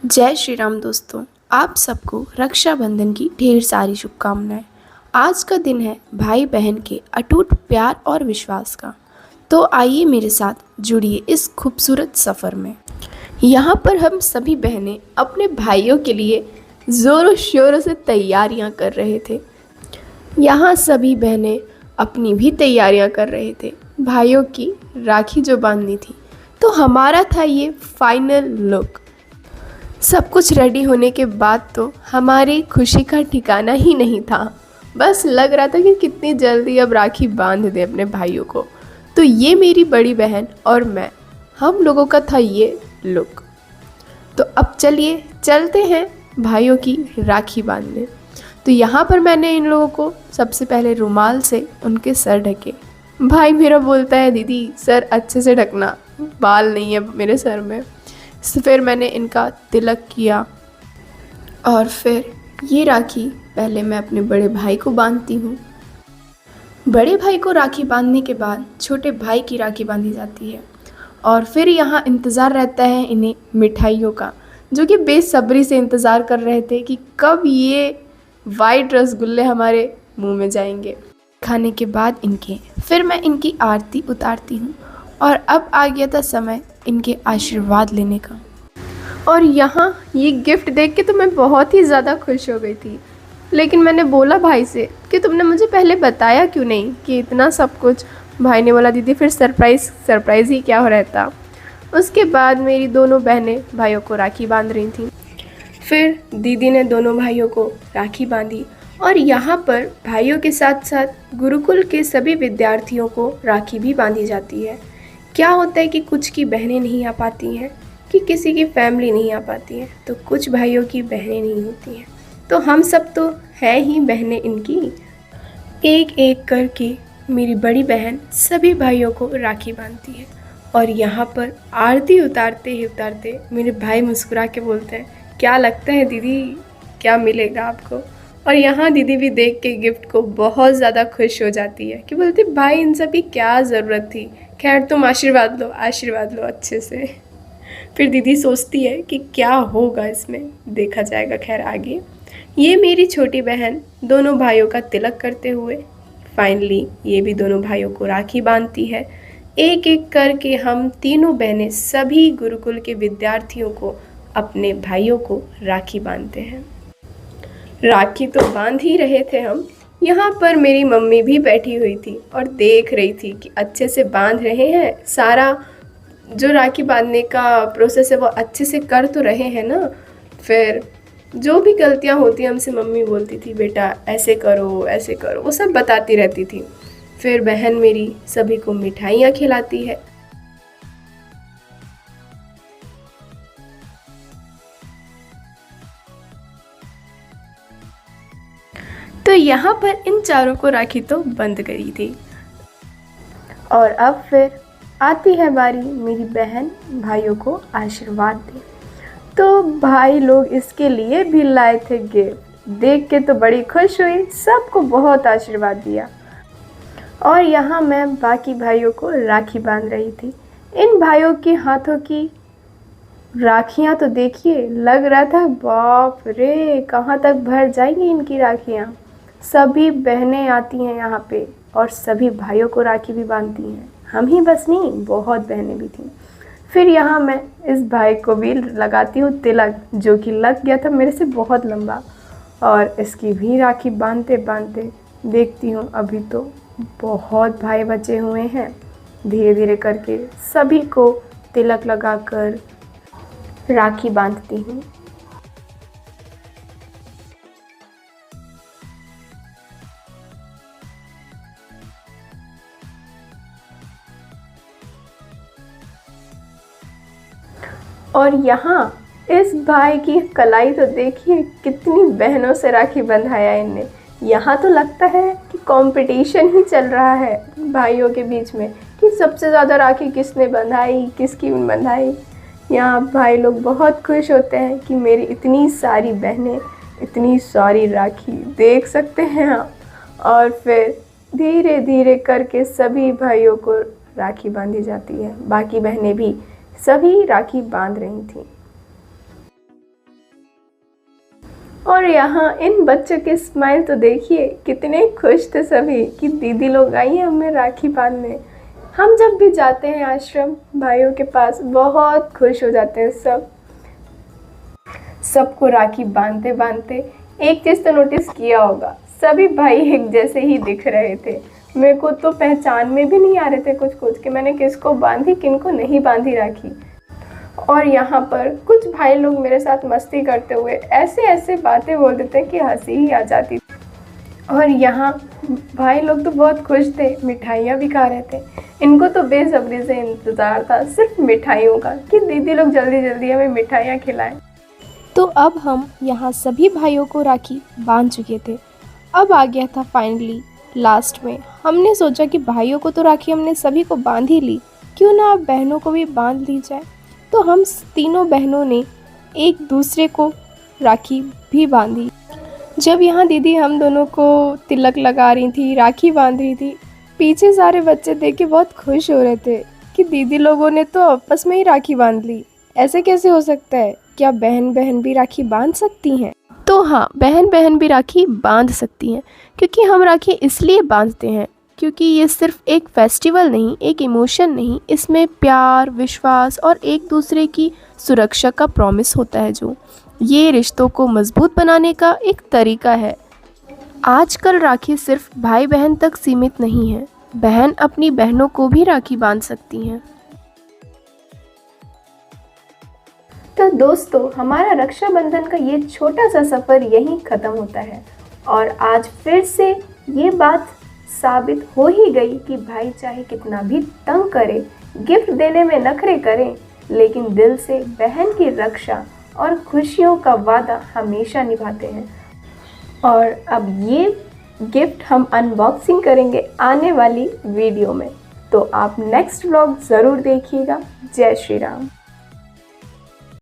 जय श्री राम दोस्तों। आप सबको रक्षाबंधन की ढेर सारी शुभकामनाएं। आज का दिन है भाई बहन के अटूट प्यार और विश्वास का। तो आइए मेरे साथ जुड़िए इस खूबसूरत सफ़र में। यहाँ पर हम सभी बहनें अपने भाइयों के लिए ज़ोरों शोरों से तैयारियाँ कर रहे थे। यहाँ सभी बहनें अपनी भी तैयारियाँ कर रहे थे भाइयों की राखी जो बांधनी थी। तो हमारा था ये फाइनल लुक। सब कुछ रेडी होने के बाद तो हमारी खुशी का ठिकाना ही नहीं था। बस लग रहा था कि कितनी जल्दी अब राखी बांध दें अपने भाइयों को। तो ये मेरी बड़ी बहन और मैं, हम लोगों का था ये लुक। तो अब चलिए चलते हैं भाइयों की राखी बांधने। तो यहाँ पर मैंने इन लोगों को सबसे पहले रुमाल से उनके सर ढके। भाई मेरा बोलता है दीदी सर अच्छे से ढकना, बाल नहीं है मेरे सर में। फिर मैंने इनका तिलक किया और फिर ये राखी पहले मैं अपने बड़े भाई को बांधती हूँ। बड़े भाई को राखी बांधने के बाद छोटे भाई की राखी बांधी जाती है और फिर यहाँ इंतज़ार रहता है इन्हें मिठाइयों का, जो कि बेसब्री से इंतज़ार कर रहे थे कि कब ये वाइट रसगुल्ले हमारे मुंह में जाएंगे। खाने के बाद फिर मैं इनकी आरती उतारती हूँ और अब आ गया था समय इनके आशीर्वाद लेने का। और यहाँ ये गिफ्ट देख के तो मैं बहुत ही ज़्यादा खुश हो गई थी। लेकिन मैंने बोला भाई से कि तुमने मुझे पहले बताया क्यों नहीं कि इतना सब कुछ। भाई ने बोला दीदी फिर सरप्राइज़ ही क्या हो रहता। उसके बाद मेरी दोनों बहनें भाइयों को राखी बांध रही थीं। फिर दीदी ने दोनों भाइयों को राखी बांधी और यहाँ पर भाइयों के साथ साथ गुरुकुल के सभी विद्यार्थियों को राखी भी बांधी जाती है। क्या होता है कि कुछ की बहनें नहीं आ पाती हैं, कि किसी की फैमिली नहीं आ पाती है, तो कुछ भाइयों की बहनें नहीं होती हैं। तो हम सब तो हैं ही बहनें इनकी। एक एक करके मेरी बड़ी बहन सभी भाइयों को राखी बांधती है और यहाँ पर आरती उतारते ही उतारते मेरे भाई मुस्कुरा के बोलते हैं क्या लगता है दीदी क्या मिलेगा आपको। और यहाँ दीदी भी देख के गिफ्ट को बहुत ज़्यादा खुश हो जाती है कि बोलती भाई इन सब की क्या ज़रूरत थी, खैर तुम आशीर्वाद लो अच्छे से। फिर दीदी सोचती है कि क्या होगा इसमें, देखा जाएगा खैर आगे। ये मेरी छोटी बहन दोनों भाइयों का तिलक करते हुए फाइनली ये भी दोनों भाइयों को राखी बांधती है। एक एक करके हम तीनों बहनें सभी गुरुकुल के विद्यार्थियों को अपने भाइयों को राखी बांधते हैं। राखी तो बांध ही रहे थे हम, यहाँ पर मेरी मम्मी भी बैठी हुई थी और देख रही थी कि अच्छे से बांध रहे हैं, सारा जो राखी बांधने का प्रोसेस है वो अच्छे से कर तो रहे हैं ना। फिर जो भी गलतियाँ होती हैं हमसे मम्मी बोलती थी बेटा ऐसे करो वो सब बताती रहती थी। फिर बहन मेरी सभी को मिठाइयाँ खिलाती है। तो यहाँ पर इन चारों को राखी तो बंध गई थी और अब फिर आती है बारी मेरी बहन भाइयों को आशीर्वाद दे। तो भाई लोग इसके लिए भी लाए थे गिफ्ट, देख के तो बड़ी खुश हुई, सबको बहुत आशीर्वाद दिया। और यहाँ मैं बाकी भाइयों को राखी बांध रही थी। इन भाइयों के हाथों की राखियाँ तो देखिए, लग रहा था बाप रे कहाँ तक भर जाएंगी इनकी राखियाँ। सभी बहनें आती हैं यहाँ पे और सभी भाइयों को राखी भी बांधती हैं। हम ही बस नहीं, बहुत बहनें भी थीं। फिर यहाँ मैं इस भाई को भी लगाती हूँ तिलक, जो कि लग गया था मेरे से बहुत लंबा। और इसकी भी राखी बांधते बांधते देखती हूँ अभी तो बहुत भाई बचे हुए हैं। धीरे धीरे करके सभी को तिलक लगाकर राखी बांधती हूँ। और यहाँ इस भाई की कलाई तो देखिए, कितनी बहनों से राखी बंधाया इनने। यहाँ तो लगता है कि कंपटीशन ही चल रहा है भाइयों के बीच में कि सबसे ज़्यादा राखी किसने बंधाई, किसकी बंधाई। यहाँ भाई लोग बहुत खुश होते हैं कि मेरी इतनी सारी बहनें, इतनी सारी राखी, देख सकते हैं आप। और फिर धीरे धीरे करके सभी भाइयों को राखी बांधी जाती है। बाकी बहनें भी सभी राखी बांध रही थीं। और यहाँ इन बच्चों के स्माइल तो देखिए, कितने खुश थे सभी कि दीदी लोग आई हैं हमें राखी बांधने। हम जब भी जाते हैं आश्रम भाइयों के पास, बहुत खुश हो जाते हैं सब। सबको राखी बांधते बांधते एक चीज़ तो नोटिस किया होगा, सभी भाई एक जैसे ही दिख रहे थे। मेरे को तो पहचान में भी नहीं आ रहे थे कुछ कुछ कि मैंने किसको बांधी किनको नहीं बांधी राखी। और यहाँ पर कुछ भाई लोग मेरे साथ मस्ती करते हुए ऐसे ऐसे बातें बोल देते कि हंसी ही आ जाती। और यहाँ भाई लोग तो बहुत खुश थे, मिठाइयाँ भी खा रहे थे। इनको तो बेसब्री से इंतज़ार था सिर्फ मिठाइयों का कि दीदी लोग जल्दी जल्दी हमें मिठाइयाँ खिलाएं। तो अब हम यहाँ सभी भाइयों को राखी बांध चुके थे। अब आ गया था फाइनली लास्ट में। हमने सोचा कि भाइयों को तो राखी हमने सभी को बांध ही ली, क्यों ना अब बहनों को भी बांध ली जाए। तो हम तीनों बहनों ने एक दूसरे को राखी भी बांधी। जब यहाँ दीदी हम दोनों को तिलक लगा रही थी, राखी बांध रही थी, पीछे सारे बच्चे देख के बहुत खुश हो रहे थे कि दीदी लोगों ने तो आपस में ही राखी बांध ली। ऐसे कैसे हो सकता है? क्या बहन बहन भी राखी बांध सकती हैं? तो हाँ, बहन बहन भी राखी बांध सकती हैं, क्योंकि हम राखी इसलिए बांधते हैं क्योंकि ये सिर्फ एक फेस्टिवल नहीं, एक इमोशन नहीं, इसमें प्यार, विश्वास और एक दूसरे की सुरक्षा का प्रॉमिस होता है, जो ये रिश्तों को मजबूत बनाने का एक तरीका है। आजकल राखी सिर्फ भाई बहन तक सीमित नहीं है, बहन अपनी बहनों को भी राखी बांध सकती हैं। तो दोस्तों, हमारा रक्षाबंधन का ये छोटा सा सफ़र यहीं ख़त्म होता है। और आज फिर से ये बात साबित हो ही गई कि भाई चाहे कितना भी तंग करे, गिफ्ट देने में नखरे करें, लेकिन दिल से बहन की रक्षा और खुशियों का वादा हमेशा निभाते हैं। और अब ये गिफ्ट हम अनबॉक्सिंग करेंगे आने वाली वीडियो में, तो आप नेक्स्ट व्लॉग ज़रूर देखिएगा। जय श्री राम।